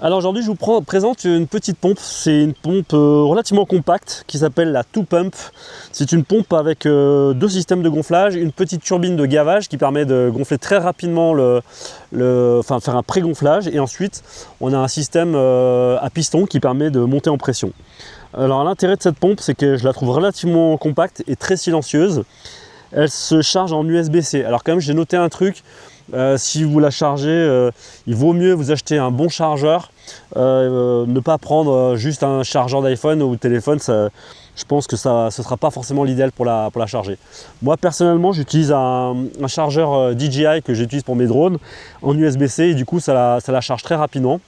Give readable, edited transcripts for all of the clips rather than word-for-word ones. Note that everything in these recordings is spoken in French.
Alors aujourd'hui, je vous présente une petite pompe. C'est une pompe relativement compacte qui s'appelle la 2Pump. C'est une pompe avec deux systèmes de gonflage, une petite turbine de gavage qui permet de gonfler très rapidement, enfin faire un pré-gonflage, et ensuite on a un système à piston qui permet de monter en pression. Alors l'intérêt de cette pompe, c'est que je la trouve relativement compacte et très silencieuse. Elle se charge en USB-C. Alors quand même, j'ai noté un truc. Si vous la chargez, il vaut mieux vous acheter un bon chargeur, ne pas prendre juste un chargeur d'iPhone ou de téléphone. Je pense que ce ne sera pas forcément l'idéal pour la charger. Moi personnellement, j'utilise un chargeur DJI que j'utilise pour mes drones en USB-C, et du coup ça la charge très rapidement.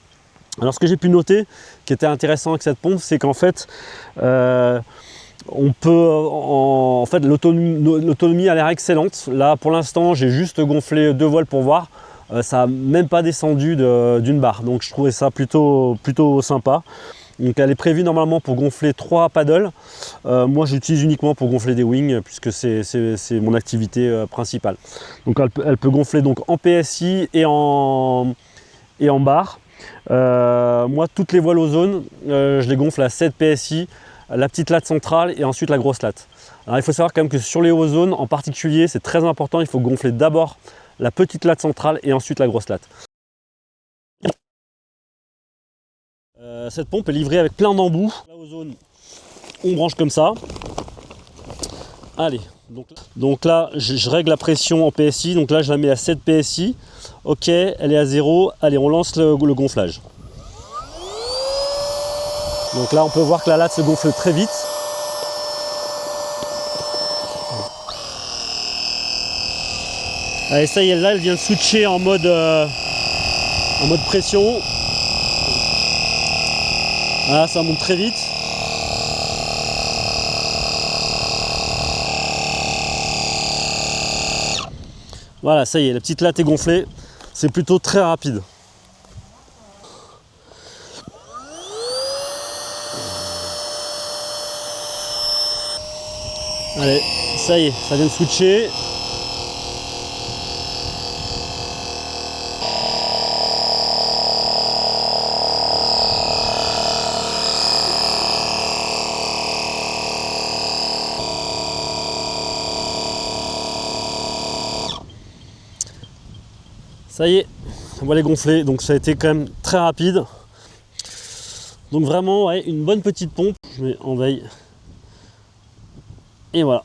Alors ce que j'ai pu noter qui était intéressant avec cette pompe, c'est qu'en fait on peut, en fait, l'autonomie a l'air excellente. Là, pour l'instant, j'ai juste gonflé 2 voiles pour voir. Ça n'a même pas descendu d'une barre. Donc, je trouvais ça plutôt sympa. Donc, elle est prévue normalement pour gonfler 3 paddles. Moi, j'utilise uniquement pour gonfler des wings, puisque c'est mon activité principale. Donc, elle peut gonfler donc en PSI et en barre. Moi, toutes les voiles Ozone, je les gonfle à 7 PSI. La petite latte centrale et ensuite la grosse latte. Alors il faut savoir quand même que sur les Ozone en particulier, c'est très important, il faut gonfler d'abord la petite latte centrale et ensuite la grosse latte. Cette pompe est livrée avec plein d'embouts. La Ozone, on branche comme ça. Allez, donc là je règle la pression en PSI, donc là je la mets à 7 PSI. Ok, elle est à 0, allez on lance le gonflage. Donc là on peut voir que la latte se gonfle très vite. Allez, ça y est, là elle vient de switcher en mode pression. Voilà, ça monte très vite. Voilà, ça y est, la petite latte est gonflée. C'est plutôt très rapide. Allez, ça y est, ça vient de switcher. Ça y est, on va les gonfler, donc ça a été quand même très rapide. Donc vraiment, ouais, une bonne petite pompe. Je mets en veille. Et voilà.